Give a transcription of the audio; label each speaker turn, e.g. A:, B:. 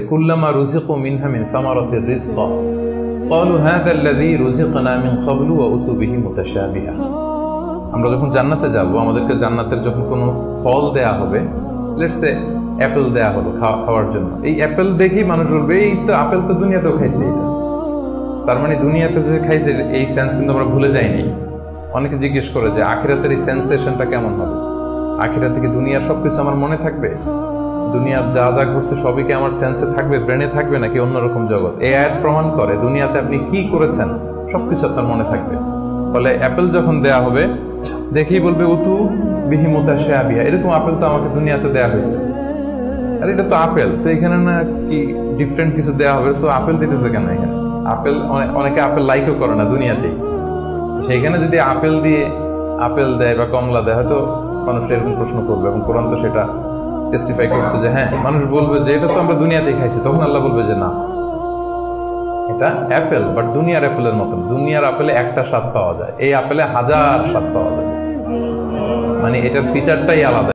A: কুল্লামা রুজিকু মিনহা মিন সামারাতির রিজকা ক্বালু হাযা আল্লাযী রুজিকনা মিন ক্বাবলু ওয়া উতু বিহি মুতাশাবিহা। আমরা যখন জান্নাতে যাব, আমাদেরকে জান্নাতের যখন কোনো ফল দেয়া হবে, লেটস সে অ্যাপেল দেয়া হলো খাওয়ার জন্য, এই অ্যাপেল দেখেই মানুষ বলবে এই তো আপেল তো দুনিয়াতেও খাইছে। এটা তার মানে দুনিয়াতে যে খাইছে এই সেন্স কিন্তু আমরা ভুলে যাইনি। অনেকে জিজ্ঞেস করে যে আখিরাতের এই সেন্সেশনটা কেমন হবে, আখিরাতে কি দুনিয়ার সবকিছু আমার মনে থাকবে, দুনিয়ার যা যা ঘটছে সবই কি আমার সেন্সে থাকবে, ব্রেনে থাকবে, নাকি অন্যরকম জগৎ? এই আয়াত প্রমাণ করে দুনিয়াতে আপনি কি করেছেন সবকিছু আপনার মনে থাকবে। ফলে অ্যাপেল যখন দেয়া হবে দেখেই বলবে উতু বিহি মুতাশাবিহা, এরকম আপেল তো আমাকে দুনিয়াতে দেয়া হয়েছে, আর এটা তো আপেল, তো এখানে না কি ডিফারেন্ট কিছু দেয়া হবে, তো আপেল দিতেছে কেন এখানে? আপেল অনেকে আপেল লাইকও করে না দুনিয়াতেই, সেইখানে যদি আপেল দিয়ে আপেল দেয় বা কমলা দেয় হয়তো মানুষ এরকম প্রশ্ন করবে, এবং কোরআন তো সেটা টেস্টিফাই করছে যে হ্যাঁ, মানুষ বলবে যে এটা তো আমরা দুনিয়াতেই খাইছি, তখন আল্লাহ বলবে যে না, এটা অ্যাপেল, বাট দুনিয়ার অ্যাপেলের মতন। দুনিয়ার আপেলে একটা স্বাদ পাওয়া যায়, এই আপেলে হাজার স্বাদ পাওয়া যায়, মানে এটার ফিচারটাই আলাদা।